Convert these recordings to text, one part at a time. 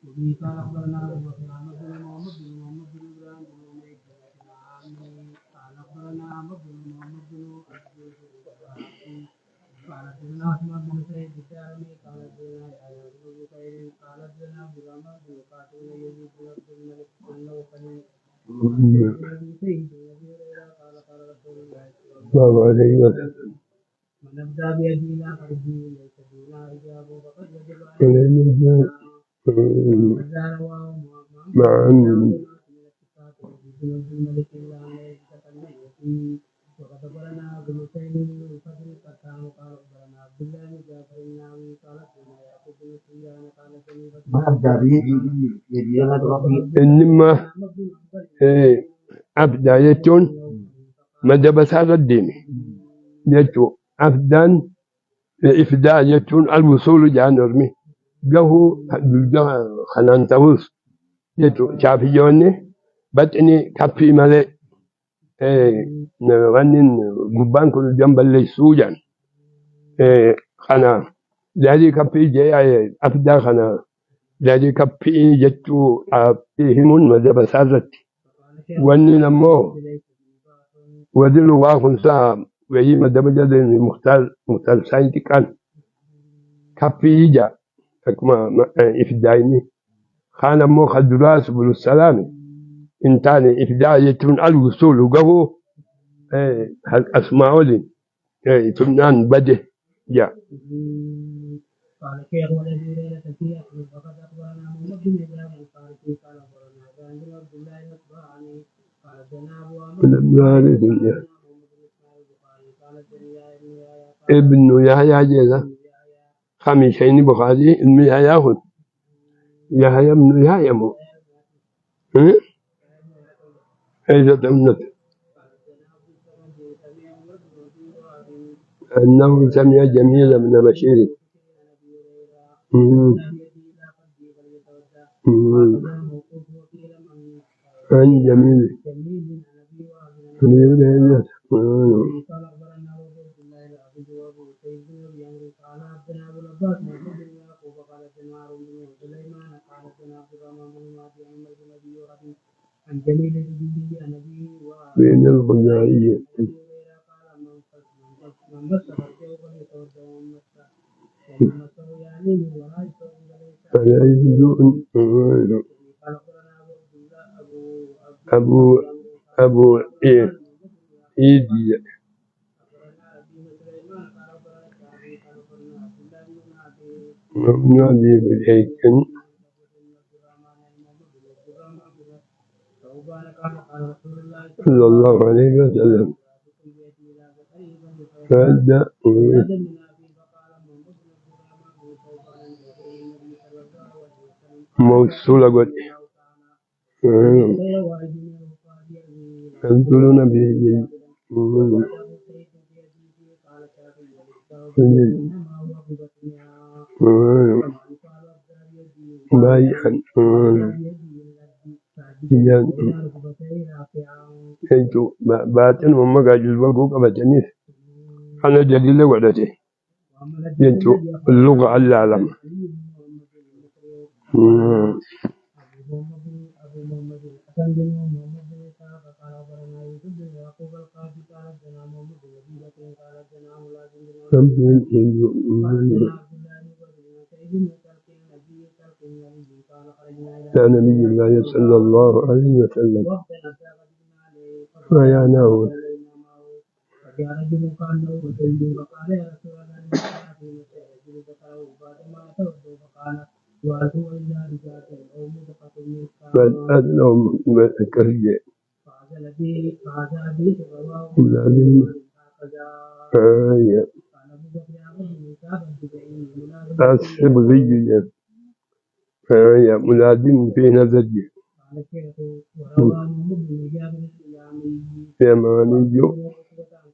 وفي قال اخبرنا ابو بكر محمد بن محمد بن محمد بن ابراهيم بن عمير بن عمي قال اخبرنا عمرو بن محمد بن عبد قال حدثنا عثمان بن سعيد الدارمي قال حدثنا يحيى بن بكير قال حدثنا عبد الرحمن بن قاتل يزيد بن عبد الملك بن نوفل بن سيد بن ابي هريره قال قال رسول الله صلى الله عليه وسلم من ابدا بيده الى قلبه ليس دون حجاب فقد وجب عليه وزار مع الملك الا ان يتكلم فيه وقد اخبرنا ابو حسين بن الفضل قال اخبرنا عبد الله بن جعفر الناوي قال كنا يعقوب بن سفيان قال إنما أبدا يتون مدى بساط الدين يتو أبدا إفداء يتون الوصول جانرمي جهو خنان تاوس يتو شافي جوني باتني كافي مالي نغنين قبان كل جنب اللي سوجان خنا لذي كافي جاي أبدا خنا لذي كافي يتو أبيهمون مدى بساط واني نمو ودل واقن سام وهي مدبجة مختار ساينتي كان كفي جا كما إفدايني خان مو خدراس بن السلام إنتاني إفدايتون الوصول وقهو أسمعوا لي تمنان بده جا قال شيخ والذي ليلة فيه فقد أخبرنا محمد بن إبراهيم الفارسي قال أخبرنا عبد الله الأصبهاني قال جناب ابن يحيى جيزة خميسين بخاري ابن يحيى خذ يحيى ابن يحيى مو إذا تمنت أنه سمع جميل بن بشير عن جميل عن جميل الجندي عن أبيه بين الخزاعية من بس فرجه فليتوضأ ومن مسه يعنيه ولا يستوي فلا يجوز أبو إيدي نادي بالهيكل صلى الله عليه وسلم فأدى موصولة قد ينزلون به بايعا هيتو باتن وما قاعد يلبقوا قبتني أنا جليل وعدتي ينتو اللغة العالم كان نبي الله صلى الله عليه وسلم فيعناه فجاء رجل قال له وسلم فقال يا رسول الله بعدما توضوا فقال واتوا الى رجال او مدقه من فأدلهم كرجة فعزل به رواه قال ابو بكر عمرو بن كعب السبغي فهي ملازم في نزجه قال الشيخ ورواه محمد بن جابر السلامي يماني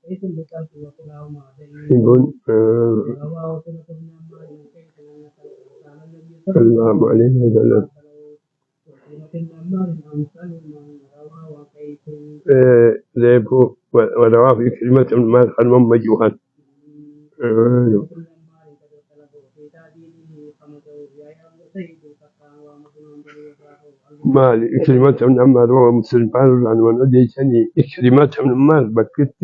كيف ذكرت وكلاهما يقول رواه سنة بن عمار كيف كان النبي صلى الله عليه وسلم وسنة بن عمار أمثال من رواه كيف ليبو ورواه في كلمة ما خلوا مجوها ما إكرمة بن عمار وهو مسلم قالوا العنوان أديتني إكرمة بن عمار بكت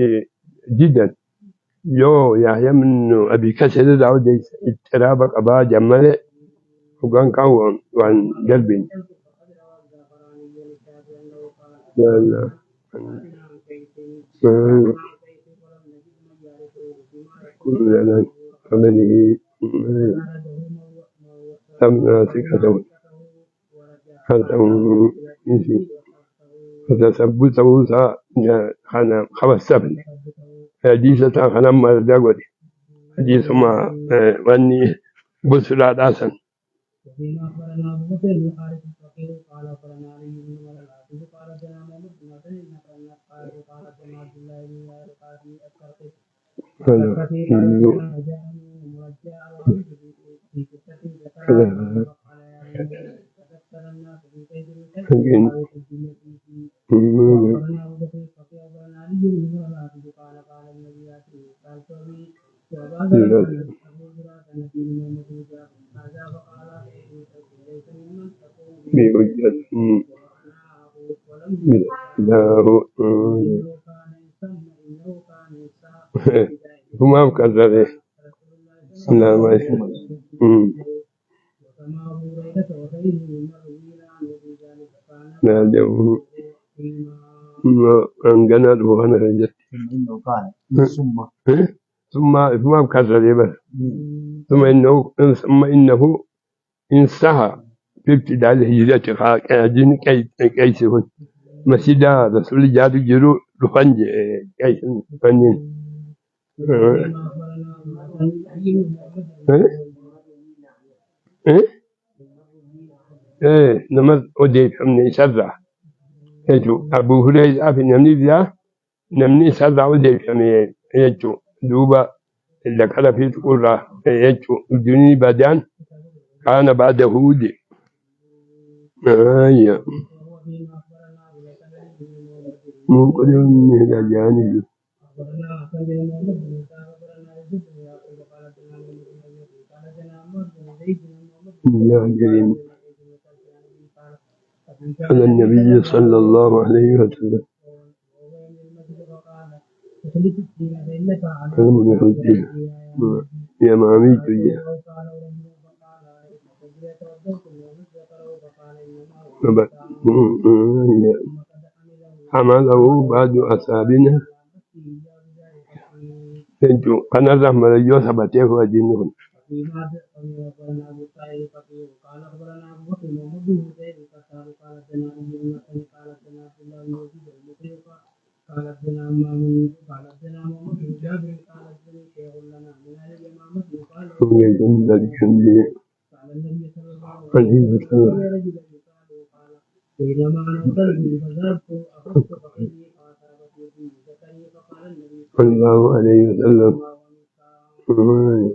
جدا يو يحيى من أبي كسر دعوة اضطراب أبا جمال وكان كون وعن قلبي لا لا كل عمله ثقته ختم فتثبته خنا خمس سبن حديثة خنا ما دعوتي حديث ما واني بسرعة حسن وفيما أخبرنا أبو بكر بن الحارث الفقيه قال أخبرنا علي بن عمر العاصي قال جاء محمد بن عبد قال سمع عبد الله بن القاسم الترقي قال جاء مرجع العبد في قصة ذكرها فقال يا بني تذكر الناس في كيد الكذب وأخبرنا أبو بكر الفقيه أخبرنا علي بن عمر العاصي قال قال النبي قال توبي وبعد أبو هريرة النبي محمد هذا فقال ليس ممن تقوم وما بكذا لا ما يسمع وكما أبو هريرة وغيره مما روي عنه في ذلك لا جو ما أنجنا وأنا رجعت ثم ما بكذا بس ثم إنه انسحى في ابتداء الهجرة قاعدين كيسون مسجد رسول جاد جرو رفنج كيس فنين نمر أودي من سرع يجو أبو هريرة في نمني نمني سرع أودي من يجو دوبا اللي كان في القرى يجو الدنيا بعدين كان بعد هودي أيه ممكن من الجانب على النبي صلى الله عليه وسلم يا مامي تجي حمله بعد أصابنا يجو أنا رحمة الله سبته وجنون قال أخبرنا أبو بكر محمد بن زيد قال سنا قال سنا عبد الله بن يزيد المقري قال سنا محمد بن جابر قال سنا شيخ لنا من أهل الإمامة قال النبي صلى الله عليه وسلم بينما أنا أصلي فذهبت أخذت فخذي فأصابت يدي ذكري فقال النبي صلى الله عليه وسلم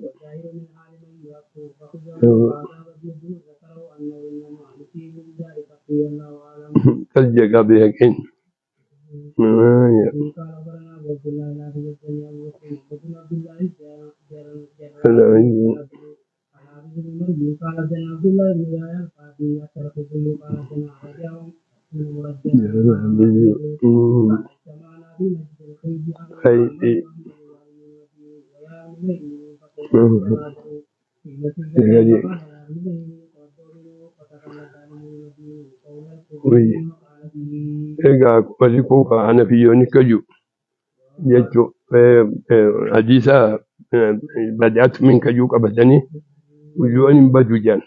وشاهد من عالم يأخذ فخذه فأصابت يده ذكره أنه إنما نسي من ذلك قيل الله أعلم تلجأ بهكين قال أخبرنا عبد الله لا تجدني أبو بكر عبد الله قال سنا عبد الله بن يحيى القاضي الترقي قال سنا رجاء من مرجع اجتمعنا في مسجد الخير Egaa warri kuufaa Hanafiyyoonni kaju jechuun hadiisa badaat min kajuu qabatanii guyyoon hin badu jedhan.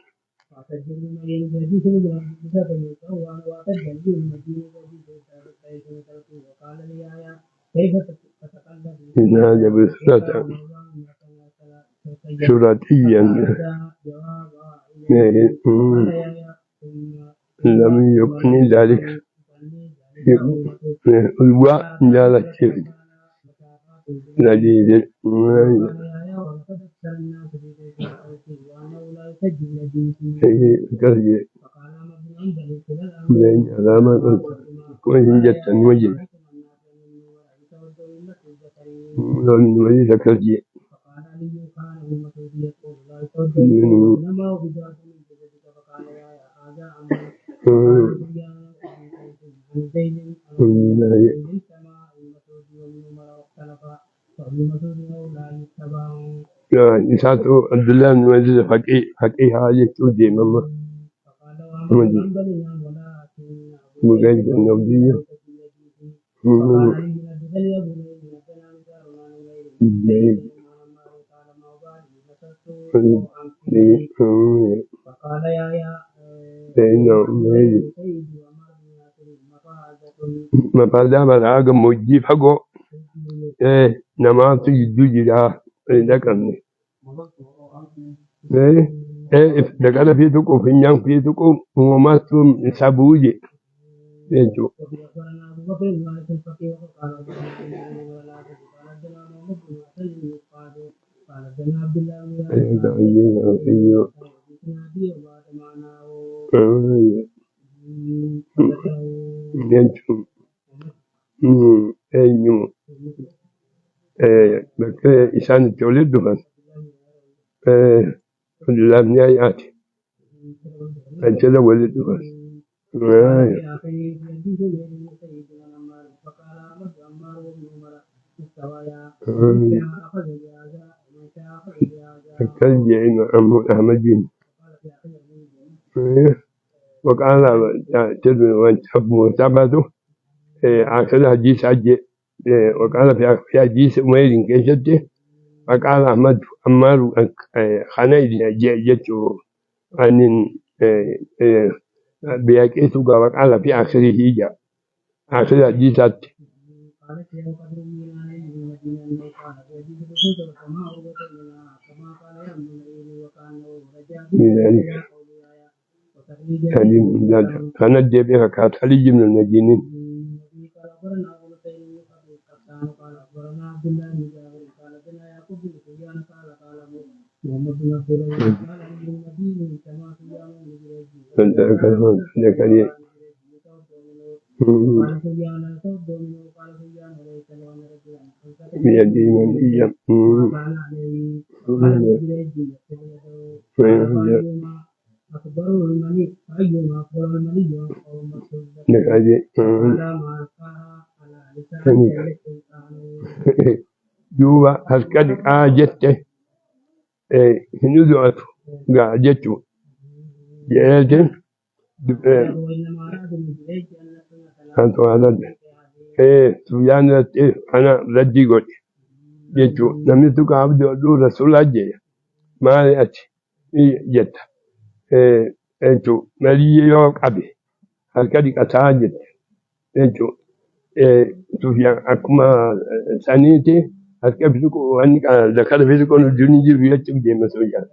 هذا بصرة شرطيا لم يكن ذلك الواء لا الشرك لذيذ كرجي لين علامة كوين جدا وجه من وجه كرجي بجاء من جدتك فقال يا هذا عمي فقال سفيان أبو قيس عن زيد زيد سمع المسعود وابن عمر واختلفا فابن مسعود لا يتبع إساتو عبد الله بن مسعود فقيه حاجة تودي ماما فقال وأحمد بن حنبل ولكن أبو مجاهد قيس النبي فقال لي نبذل يا بني نبذنا نزار عن غيره قال ما بالي مسست عنك فقال يا سيد وما بناصر مفادا بلاغ مجيب حقه نماط يجوجي لكن daga fi tuko finyan fi tuko ngoma tum sabuje yejo bakka isaan itti walitti dhufan lamniyaayaati achirra walitti dhufan akkas jedhina ahmadiin وقال تدري وانت مرتبطه آخر حديث حج وقال في حديث أمير كيشته وقال أحمد عمار خنيد جيته عن بيكيسه وقال في آخره جاء آخر حديث كانت بها كاتلي من المدينين أكبر المني أيما أكبر المني أو مقصود جوا هالكذا جته هندوء جته جاءت أنت هذا سبحان أنا ردي قلت جته نمتك عبد رسول الله ما يأتي جته انتو مالي يوك أبي هالكذا كتاجت انتو سفيان أكما سانيتي هالكذا بيسكو أنك ذكر بيسكو الدنيا جي بيتك دي مسويا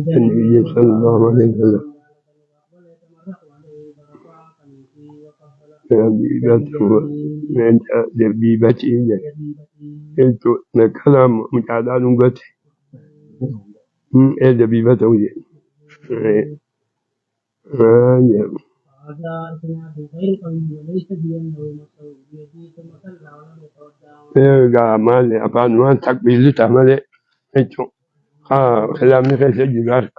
النبي صلى الله عليه وسلم دربيبتي انتو نكلم متعدان قلت دربيبته مال أفان وان تقبيل تعمل انتو كلامي في سجل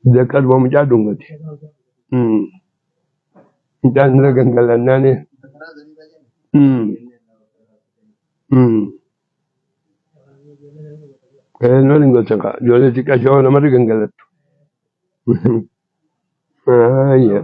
ذكر ومجادون dan gangalan nane no lingo chaka yo le tika yo na mari gangalat ya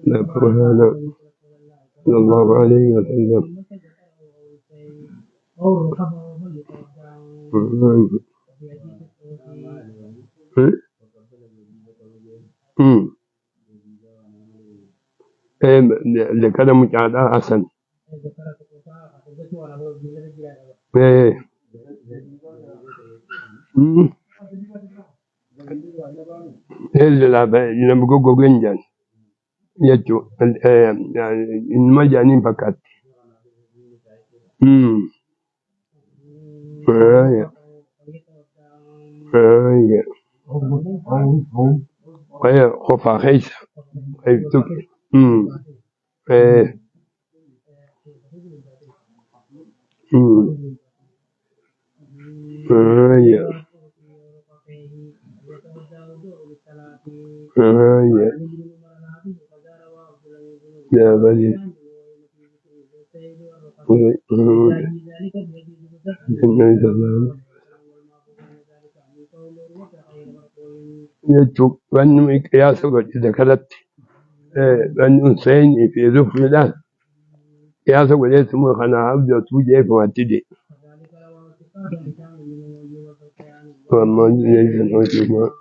ذكرها صلى الله عليه وسلم. ذكر مجاهدة حسن. إلا لما بقول جنجان يجوا إنما جانين فقط. Kaya khofa khaysa khaytuk eh ya bali يجب أن يقياس إذا كانت أن أنسين في ذف له قياس اسمه خنا عبد توجه فواتدي وما يجب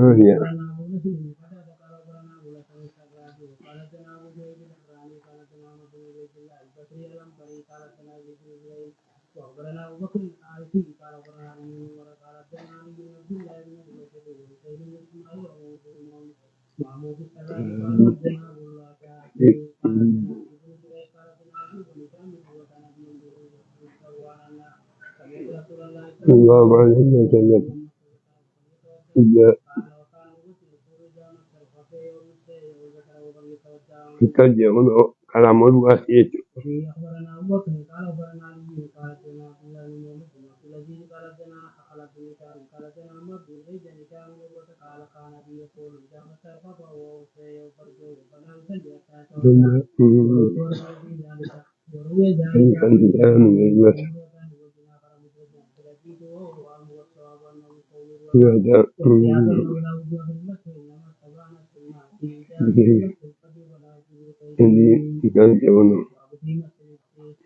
هي الله عليه وسلم تجمع كلام الواسية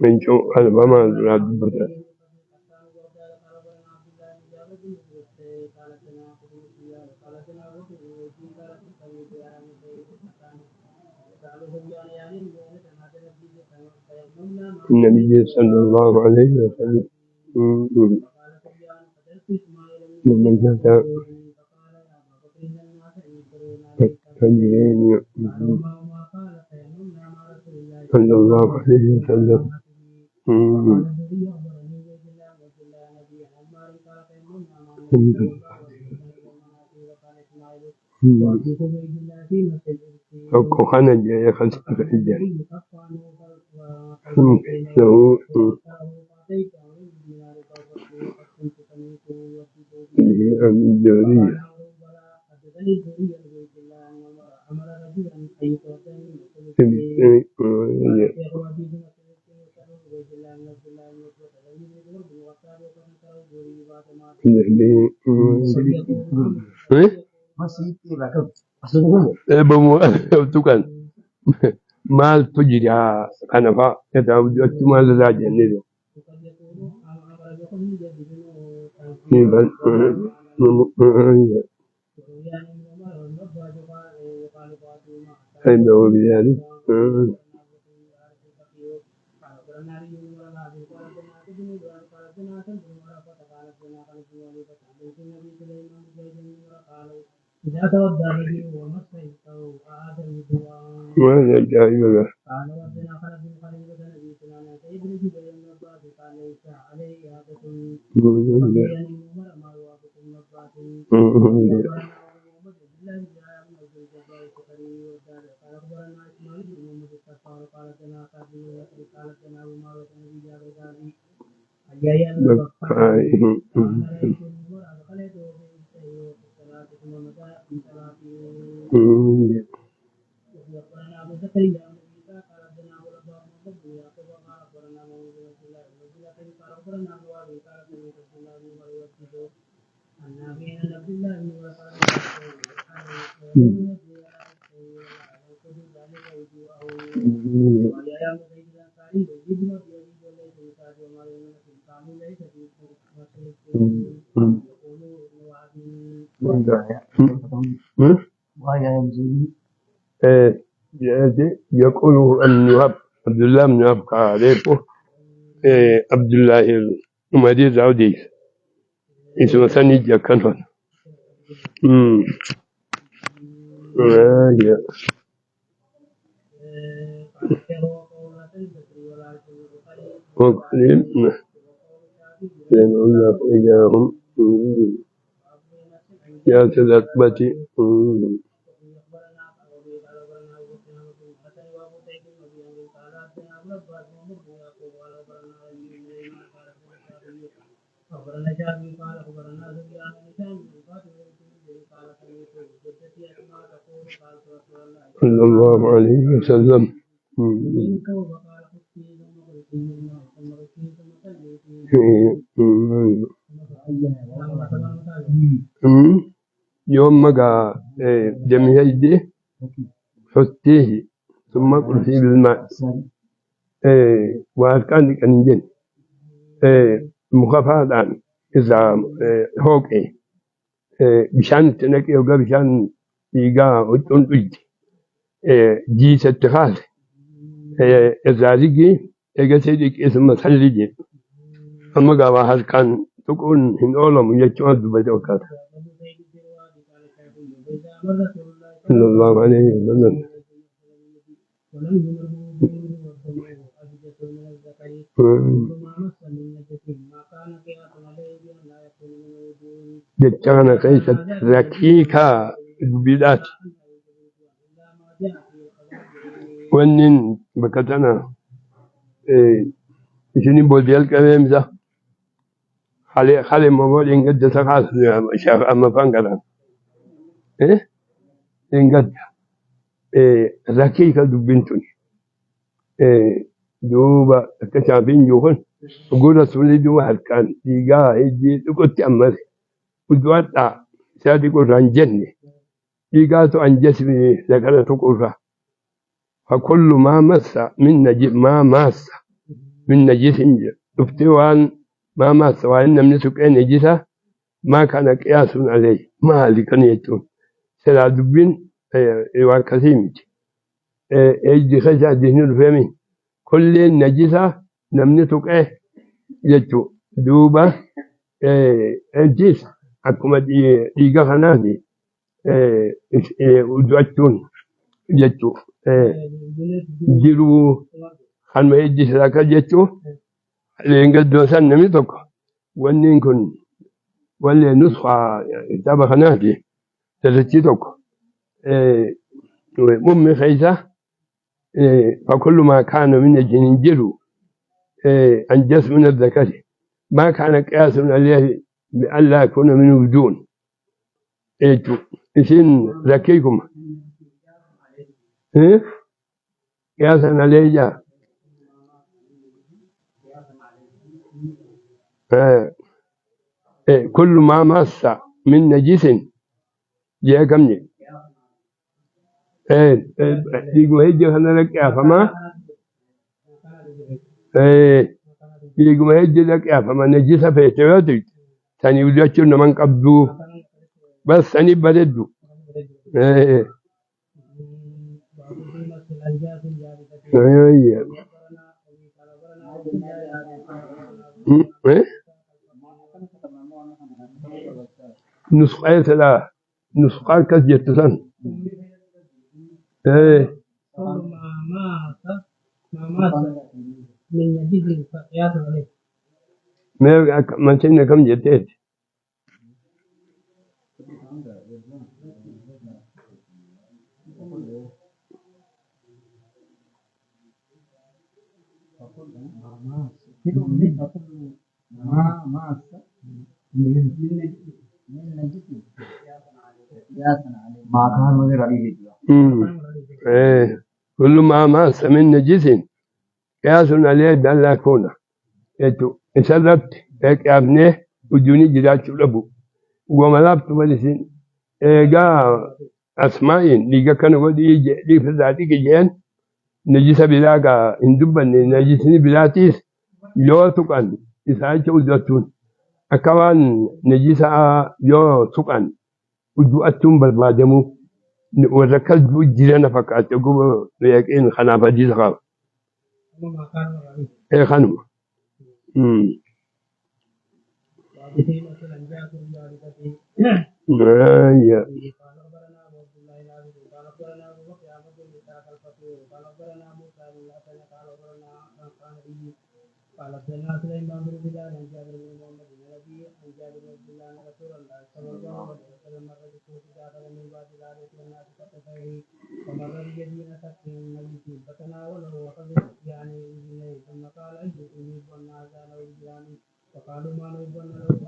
من شو البما راد بدر النبي صلى الله عليه وسلم من جاء فجرين صلى الله عليه وسلم وكان جاي خلص الجاي له الجوري bukan mal tujiri kana fa kata wajtu mal raja ne do ni ban ay do yani ما جاي ولا يقول ابن وهب عبد الله بن وهب عارفه عبد الله المدير العودي اسمه ثاني جاكنون وقليل لأن الله إياهم يا تذكبتي صلى الله عليه وسلم يوم ما جميع حطيه ثم قل فيه بالماء وأركان كنجن مخافات عن إذا هوكي بشان تنك يوغا بشان يغا وتنطج جي ستخال إذا رجي إذا سيدك اسم سلجي أما قاوا هالكان تكون هنولم يجوا دبجوكات صلى الله عليه وسلم جتانا كيف ركيكا البلاد ونن بكتنا شنو بوديال كلام ذا خالي ما بقول إنقد سقاط شاف أما فانقلا إنقد ركيكا دبنتني دوبا كشافين يوهن أقول رسولي دوبا هالكان يجا يجي تقول تأمر ودوات سادي يقول رنجني يجا تو أنجسني لكن تقول فكل ما مس من نجس ما مس من نجس تفتوان ما مس وإن من سكان نجسة ما كان قياس عليه ما لكن يتون سلا دبين والكثير يجي خشى دهن الفمي كل نجسة نمنتك يجو دوبا الجيس أكما ديغا خنادي ودواتون يجو جيرو خنما يجيس لك يجو لينقل دوسان نمنتك وننكن ولا نسخة تابا خنادي تلتيتك مم خيسة فكل ما كان من الجنجر أنجس من الذكر ما كان قياس عليه بألا يكون من وجون إسن ذكيكم قياسا عليه كل ما مس من نجس جاء كمني يقول هيجي خلنا لك يا فما يقول هيجي لك يا فما نجسة في تواتي ثاني يوجد من قبضو بس ثاني بددو نسخة ثلاث نسخة كثيرة من نجس فقياس عليه ما كنا كم جتت ما كان وغير عليه كل ما ماس من نجس قياس عليه دل يكون إسرت هيك أبنه وجوني جدات شلبو وملابت ملسين إيجا أسمائين ليجا كانوا ودي لي في ذاتي كجين نجيس بلاغا إندوبا نجيسني بلاتيس يو تقان إساءة وزتون أكوان نجيسا يو تقان ودوأتون بربادمو وذكر جيران فكات يقول لكن خنا فدي زخاف ما كان غني إيه خنو وبه مثلا جاء في ذلك يا قال أخبرنا أبو عبد الله العابد قال أخبرنا أبو بكر أحمد بن إسحاق الفقيه قال أخبرنا موسى بن الحسن قال أخبرنا عن أبي قال أخبرنا سليمان بن بلال عن جابر بن محمد بن النبي عن جابر بن عبد الله أن رسول الله صلى الله عليه وسلم مر بسوق داخل من بعد ذلك والناس كتفيه فمر بيدين سقف ميت فتناوله وقد يعني رجليه ثم قال أيكم يحب أن هذا له رجلان فقالوا ما نحب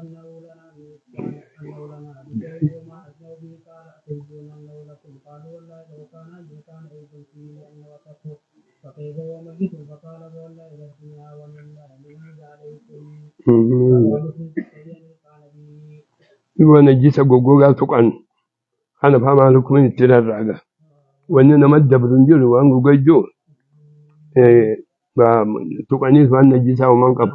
أنه لنا بشيء وما أسمع به قال أتحبون أنه لكم قالوا والله لو كان أيضا فيه أن وصفه فكيف هو ميت فقال والله إلى الدنيا ومن لا يميز عليكم ومسلم الشيء قال به ونجيس غوغا تقان أنا فما لكم من التلال وأننا مد برنجل وأنغو جيجو تقانيس وأن نجيسا ومن قبل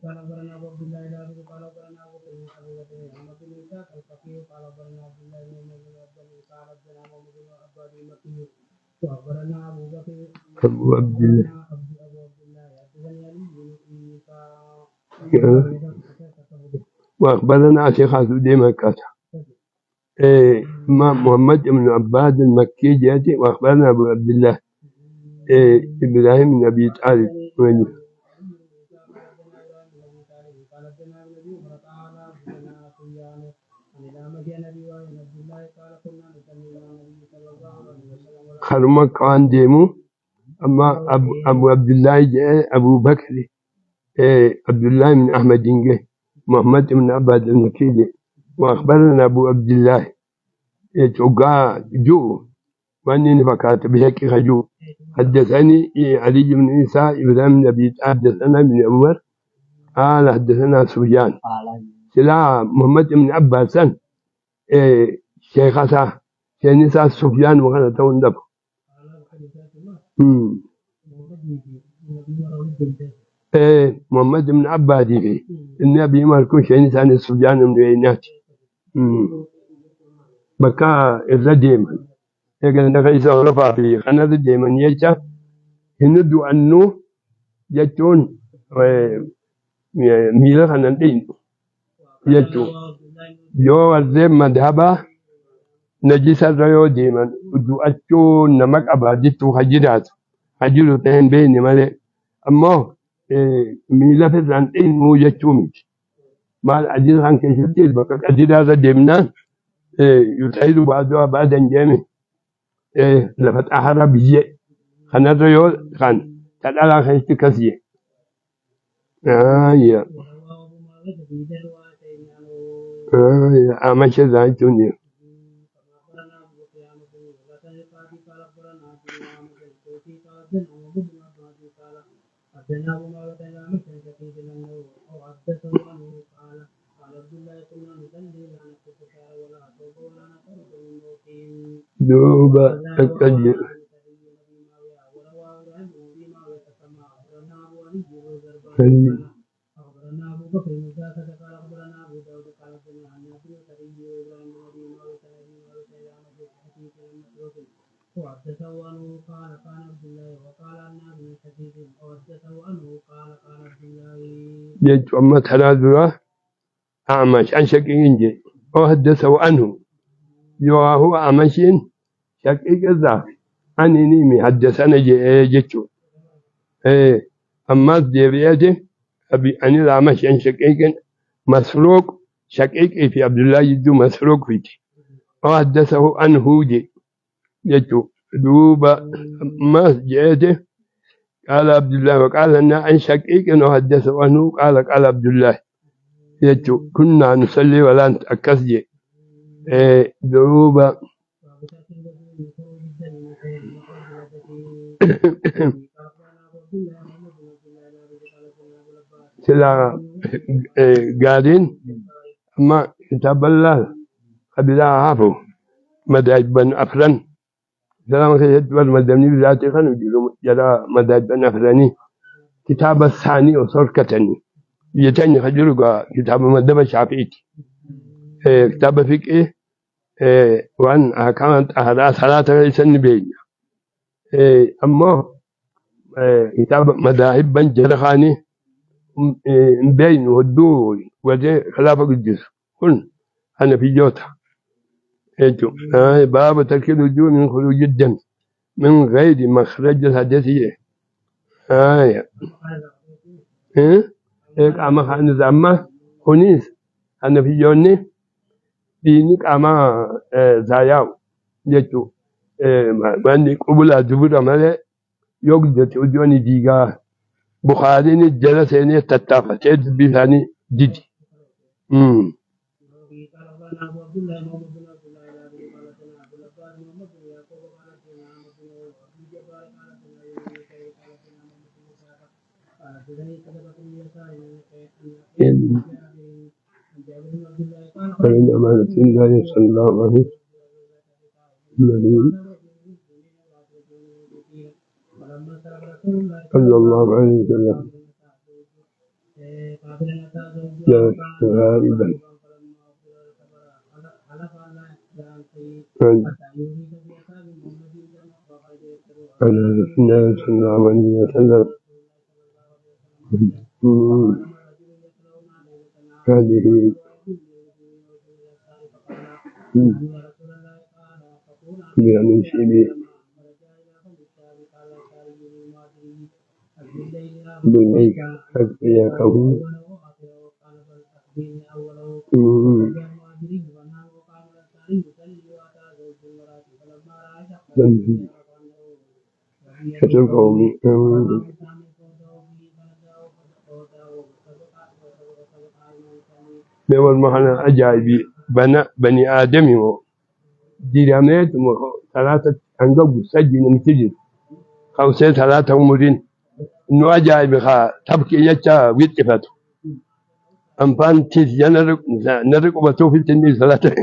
قال أخبرنا عبد الله العابد قال أخبرنا أبو بكر محمد بن إسحاق الفقيه قال أخبرنا عبد الله بن عبد قال أخبرنا محمد بن عباد المكي وأخبرنا أبو بكر أبو عبد الله أبو عبد الله حدثني علي بن وأخبرنا شيخ عزودي مكة محمد بن عباد المكي جاتي وأخبرنا أبو عبد الله إبراهيم بن أبي طالب خرما كان ديمو أما أبو عبد الله جاء أبو بكر عبد الله بن أحمد جنجي محمد بن عباد المكي وأخبرنا أبو عبد الله توقع جو وأني نفكرت بهيك خجو حدثني علي بن عيسى إبراهيم بن أبي حدثنا بن عمر قال حدثنا سفيان سلا محمد بن عباس شيخ شيخ سفيان وكان توندب محمد بن عباد النبي مالكو شيخ سفيان من عينات بكا الرديم يقول لك إذا رفع في خنا الرديم يجا هندو أنه يجون ميلا خنا الدين يجو يو الزم مذهبه نجيس الريو ديما ودو أتو نمك أبادتو حجرات حجرو تهن بيني مالي أما ميلا في الزنطين مو يجوميش ما العجيز عن كيشتيل بكا حجرات ديمنا يتعيد بعضها بعدا جامع لفت أحرى بيجي خنا الريو خان تدعى خيشتي كسيه يا أمشي زايتوني دوبا الكجي أخبرنا أبو بكر بن زاكة قال أخبرنا أبو داود قال أخبرنا عن نافع الكريم وإبراهيم بن أبي وحدثه عنه قال كان عبد الله وقال عن ابن حديث وحدثه عنه قال كان عبد الله جيت أما ثلاثة أعمش عن شقيق جي وحدثه عنه هو أعمشين شقيق ذا عن إنيمي حدثنا جيتشو أما الزيريات أبي أن الأعمش عن شقيق مسروق شقيق في عبد الله يدو مسروق فيك وحدثه عنه جيتشو دوبا ما جيته قال عبد الله وقال لنا عن شقيق وحدثه عنه قال عبد الله يجو كنا نصلي ولا نتأكسج دوبا سلا قاعدين ما كتاب الله قبل عافو مداج بن أفرن سلام خير والمدني ذاتي خنو جرى مداج بن أفرني كتاب الثاني وصور كتني يتني خجلوا كتاب مدب شافعيتي كتاب فقه وأن أحكام هذا ثلاثة ليس بين أما كتاب مذاهب بن جرخاني بين ودو وجه خلافة الجزء كل أنا في جوتا باب ترك الوجوه من خروج الدم من غير مخرج الحدثية أما خان زعما خنيس أنا في جوني دينك أما زاياو يجو ماني قبل أدبر ماله يوجد وجوني ديجا بخاري الجلسة تتافه تجد بثاني جدي فإن أمانة الله صلى الله عليه وسلم صلى الله عليه وسلم لا غالبا على رسول الله صلى الله عليه وسلم هذه يعني شيء بنيك أكفياكه شتر قومي بيقول معنى أجايبي بني آدم ديرامات ثلاثة عندهم سجن متجد خمسة ثلاثة أمورين إنه أجايب خا تبكي يجا ويتفت أمبان تيز نرق وبتوفي تني ثلاثة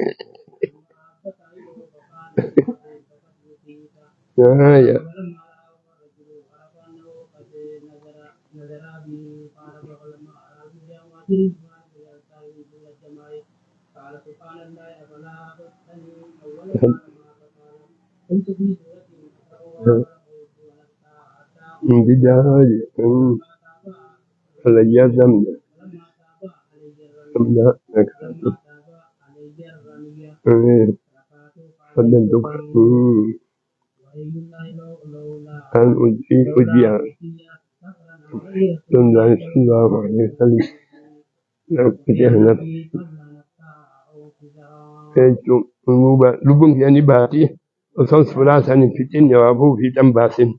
بداية فلا يزم لا فلنتك أن أجيء صلى الله عليه وسلم وجهنا كيتو لبنك يعني باتي وصوص فراسان في الدنيا وابو في تنباسين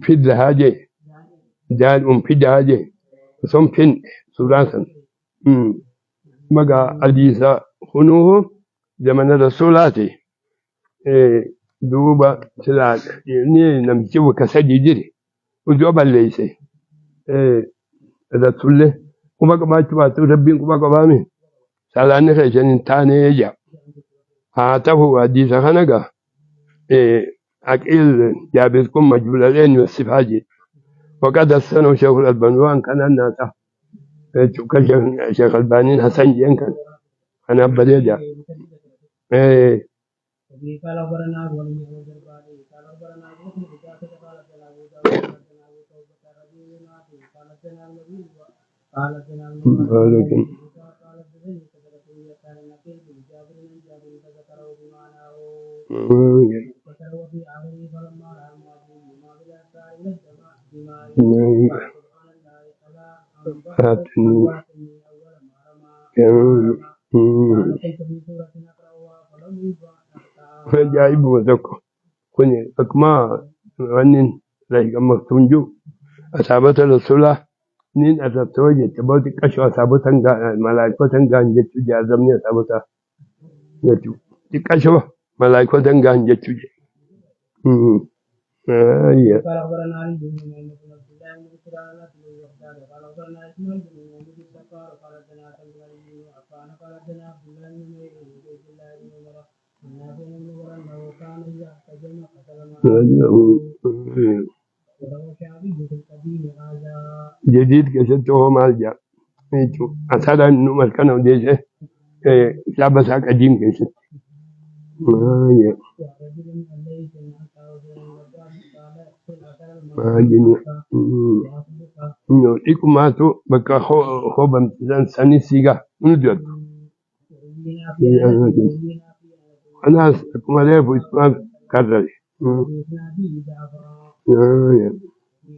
في الهاجي جال في الهاجي وصوم فين فراسان مجا أديسا خنوه زمن الرسولاتي دوبا سلال يعني نمشي كسجي جري وجوبا ليس رسوله كما كما تبات ربي كما كما من سالان خشن تاني يجا هاتفه حديث خنقا أكيل جابركم مجبولين والسفاجي وقد السنة شيخ الألبانوان كان الناس شيخ البانين حسن جين كان أنا بديجا جايب وذكر كوني فكما ونن لايك مكتونجو أصابت الرسولة نين أصابتوجي تبوتي كشوا أصابتن ملاكوتن جانجت جازمني أصابتها يتو تكشوا ملاكوتن جانجت القرآن في الوحدان قال أخبرنا إسماعيل بن محمد البكار قال حدثنا سلمان بن عفان قال حدثنا عبد الله بن عمر بن عبد الله بن عمر عن نافع بن عمر أنه كان إذا احتجم قتل معه وروى الشعبي في القديم هذا جديد كسرته ما جاء أثر إنه مركنا وديشه لابس قديم كسر ورجل الليث من أصحاب الوفاء قال قل أكل ما المرء جن وأصدق إنه إكو ما تو بكا هو بمتزان سني سيجا نجد وأولينا في وأولينا في أنا كما لا يفوت كذا وحديثنا به جعفر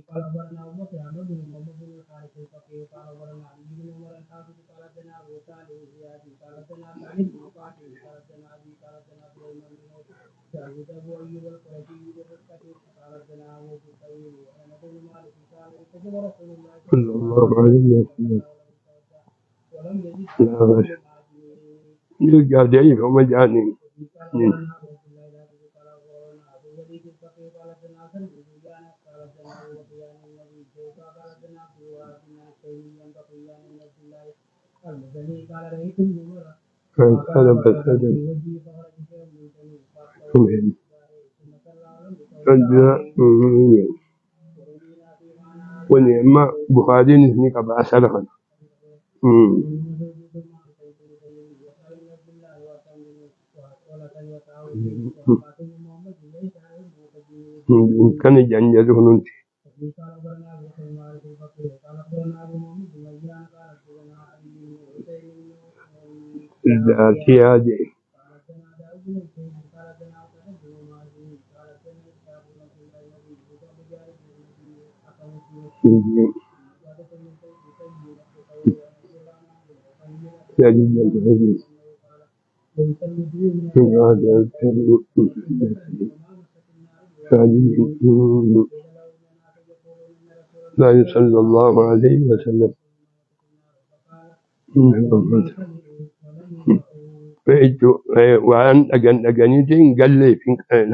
قال أخبرنا أبو بكر عمرو بن محمد بن الحارث الفقيه قال أخبرنا علي بن عمر الحافظ قال حدثنا أبو صالح الزيادي قال حدثنا سعيد بن مقاتل قال حدثنا أبي قال حدثنا سليمان بن داوود أبو أيوب القرشي بالرفقة قال حدثنا أبو الطويل وأنا بن مالك قال ارتجب رسول الله صلى الله عليه وسلم ولم يجد لا بأس يرجع ضعيف ومجاني قال أخبرنا أبو عبد الله الحافظ قال أخبرنا أبو الوليد الفقيه قال حدثنا حسن بن سفيان قال حدثنا أبو بكيان النبي شيخ قال حدثنا عبد الوهاب بن التيمي عن بقيان بن عبد الله المدني قال رأيت ابن عمر هذا بس هذا في وجهي فخرج شيء من بني فأخذ ثم صلى عليه ورضينا في معنى ونعم بخاري نسني كبا سلخا كان جنجده ننتي قال أخبرنا أبو سلمان البصري قال أخبرنا أبو محمد بن مجان قال أخبرنا علي بن حسين الذاتي هذه قال حدثنا داود بن حسين قال حدثنا عبد بن مازن قال حدثنا إسحاق بن عبد الله النبي وكان بجانب النبي حكم في عبادة من سيد سيد قوله سجد الحديث قال ويسلم به من من هذا لا صلى الله عليه وسلم فإجو وأن أجنيتين قال لي في نفذني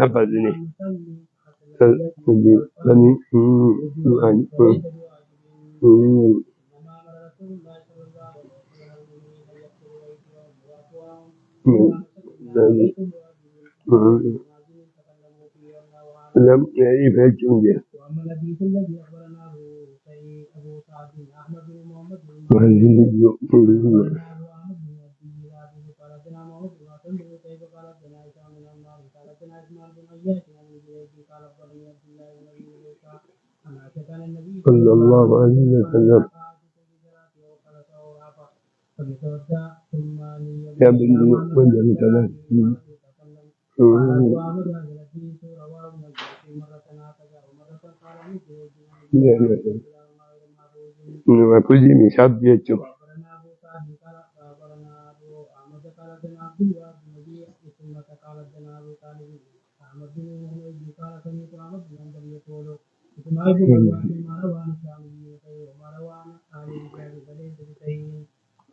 لني لم يعرف الجندي وأما الحديث الذي أخبرناه أبو سعد أحمد بن محمد بن أخبرنا أبو أحمد بن عبد الله قال حدثنا محمد بن حسن بن كيف قال حدثنا هشام بن عمار قال حدثنا إسماعيل بن عياش عن الجريجي قال أخبرني عبد الله بن أبي مليكة عن عائشة عن النبي صلى الله عليه وسلم فبتوسع ثم يا بني وجه ثلاث ما فوزي من شاب يجوا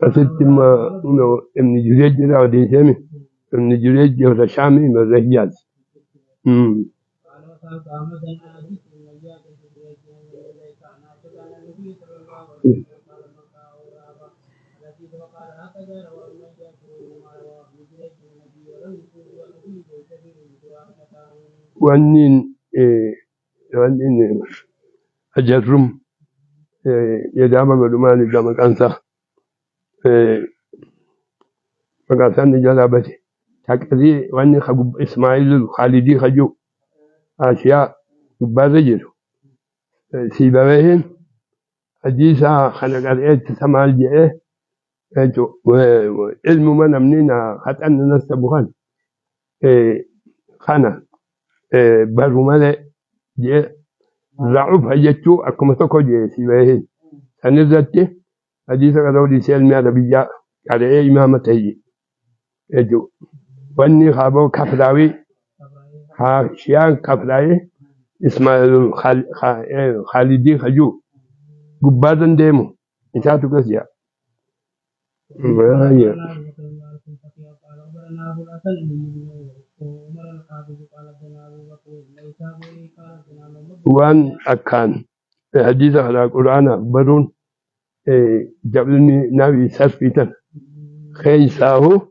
أسد ما إنه ابن جريج لا وديسمي ابن جريج ولا شامي من الرجال وأنين وأنين أجرم يدعم معلومات جامع كانسا فقاسان جلابتي تكذي وأني خبب إسماعيل الخالدي خجو أشياء بارجل سيبويهن حديثا خلق الإيت سمال جئه وعلم من مننا حتى أن نستبخان خانا برمال جئه ضعف هجتو أكما تكو جئه سيبويهن سنزدت حديثا قدولي سيلمي على بيجاء على إيه إمامته واني خابو كفراوي ها شيان كفراوي اسماعيل خالدي خجو قبادن ديمو إنساتو كسيا وان أكان حديث على القرآن برون جبلني نبي سرفيتا خيساه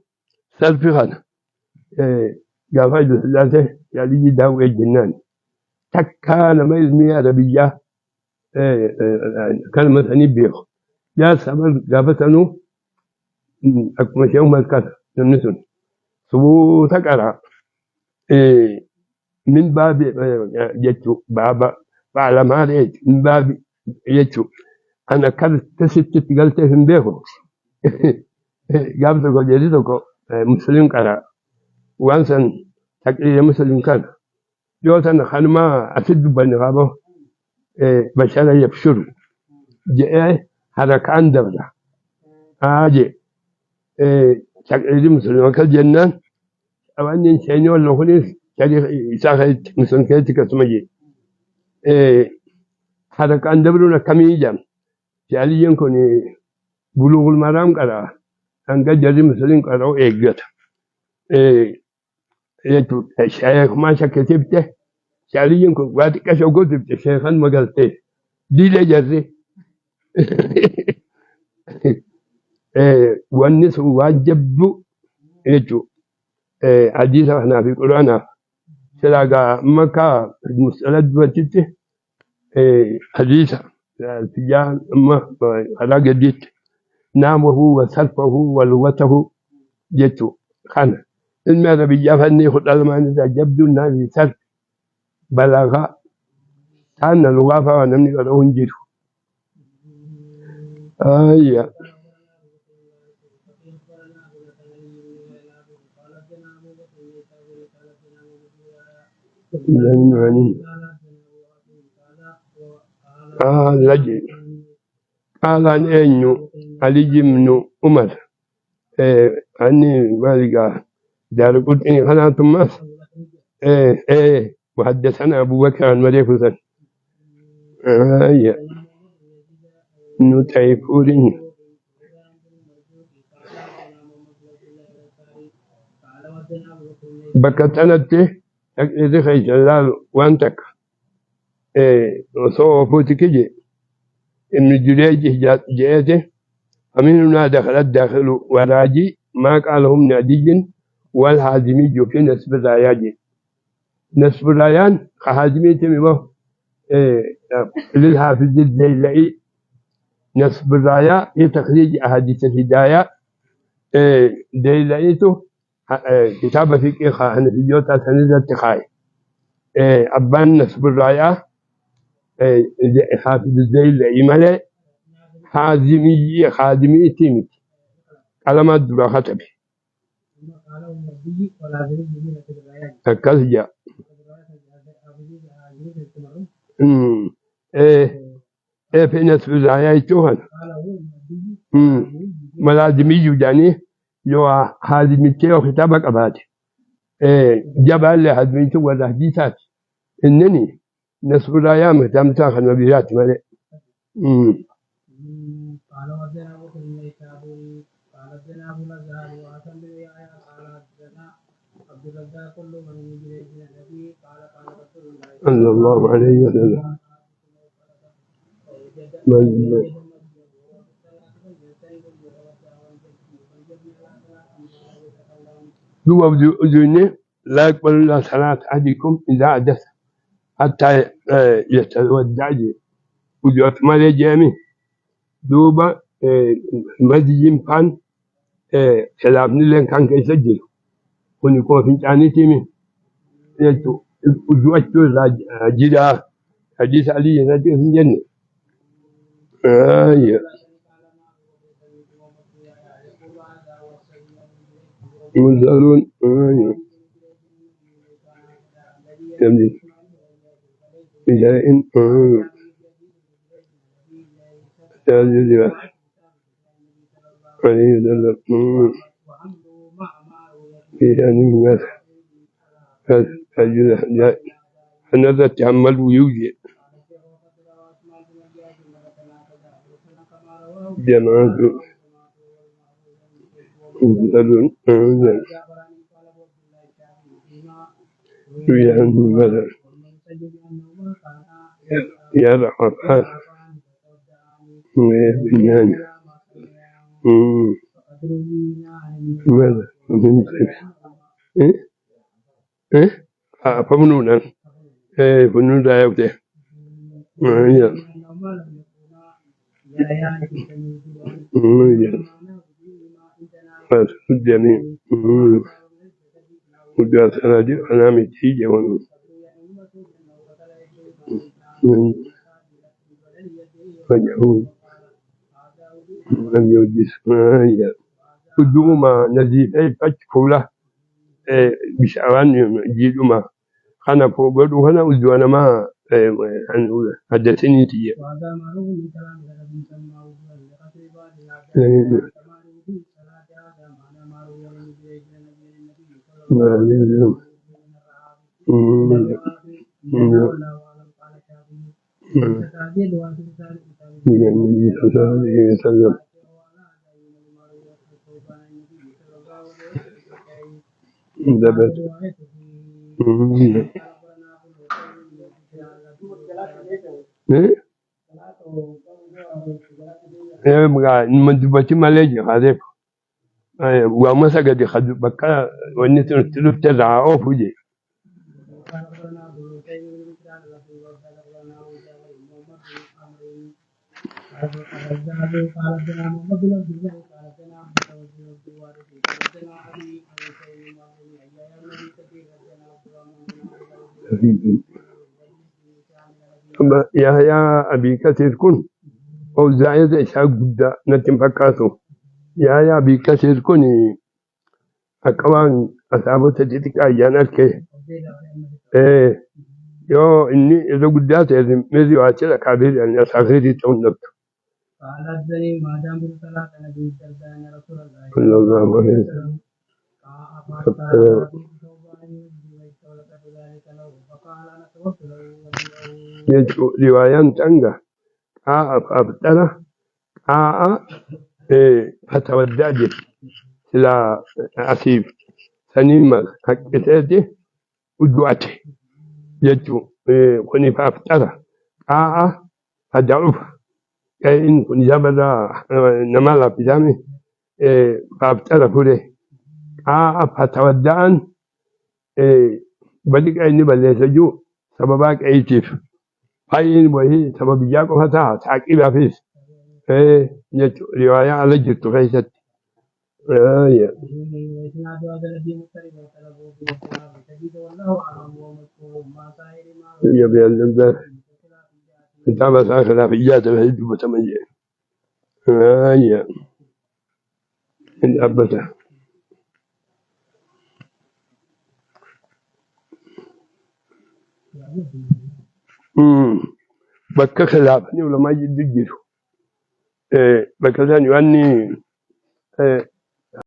سرفي خان قافيد ثلاثة يعني داوي الجنان تكان ما يزمي عربية كلمة أني بيخ يا سبب قافتنو أكمل يوم الكذا نمسون سبو تكرا من باب يجو بابا فعلى ما رأيت من باب يجو أنا كنت تسيت قلت هم بيخو قابلت جديدك مسلم كرا وانسان تكري مسلم كان يوتن خانما أسد بني غابو بشارة يبشر جاء حركان دولة آجي تكري مسلم كان جنان أواني سينيو اللغوني كاري إساخي مسلم كيتك سمجي حركان دولة كمي جام جالي ينكوني بلوغ المرام كرا أنك جري مسلم كرا إيجات يتو الشيخ ما شكتبته جالي ينكون واتي كشو كتبته شيخا ما قلته دي لجري والناس واجب يتو حديث احنا في القرآن سلاقا مكة المسألة وتته حديث الفجان أما على قديت نامه وصرفه ولغته جتو خانه الماذا بيجافني خد المان إذا جبدو النبي صرف بلاغا كان الوافا ونمني قرون جيرو آية لجي قال أن أنيو علي بن عمر أني مالك دار قلت إني خنا تماس وحدثنا أبو بكر عن مريك حسن نتعفورين بكتنت تكيد خيش جلال وانتك وصوفوتك جي ابن جريج جاءته فمننا دخلت داخل وراجي ما قالهم نادي والهازمي في نسب الراياجي نسب الرايان كهازمي تميمه للحافظ الزيلعي نسب الرايا لتخريج أحاديث الهداية ديلعيته كتاب فقه حنفيوتا سند التخاي أبان نسب الرايا حافظ الزيلعي ملأ خادمي تيمي كلمات درا خطبي كذا في نسب الرايا توهن ملازمي يجاني يو حازمي تيو كتابك أبادي جبال حازمي تو ولا حديثات إنني نسب الرايا مهتمتا خنبيات ملأ قال وزنا ابو النيسابوري قال زنا ابو الازهر وحسن بن يحيى قال زنا عبد الرزاق كل من جريج النبي قال رسول الله صلى الله عليه وسلم هو أذنه لا يقبل الله صلاة أحدكم إذا حدث حتى يتودع وجوت مالي جامي دوبا مدين كان كلامني لين كان كيسجل ونكون في جاني تيمي يتو وجوت جدا حديث علي نادي في الجنة منذرون يمدي بجاء تاجد عليه وسلم في شأن الناس فجد فنذا تعمل ويوجد جماعة منذرون في شأن الناس يا رحمن بنان ماذا من طيب إيه إيه فمنونا إيه فنون لا يبدأ يا فسجني وجاء سنادي أنا متيجة فجعون لم يوجس يا قدوما نزيد أي فجفولة بشعران جيدوما خنا فوقدو هنا وزوانا ما حدثني تيجي من دبتي مالجي هذاك وما سجد خد بكا ونتن تلف تزعى أو فوجي يا أبي كثير كن أو زايد إيش أقول نتم فكاسو يا أبي كثير كوني أكوان أصابو تجتك أيانا كي إيه يو إني إذا قدرت إذا مزي وأشيل كبير يعني أسافري تونت قال الزني ما دام بالصلاة نبي الدردان رسول الله صلى الله عليه وسلم يجو روايان تنجا أبتلا فتودعت إلى أسيب سنيمة حكتاتي ودعتي يجو كوني فأبتلا فدعوف كأن كوني جبلا نمالا بجامي فأبتلا فولي فتودعن بدك أي نبلة سجو سببك أي تيف هاي وهي سبب جاكو هتا تعقيبها فيس يجو رواية على جرت فيست يا يبي النبي انت بس اخر في جاده في الدب تمجي يا الابته بك خلافني ولا ما يجي بكذا يعني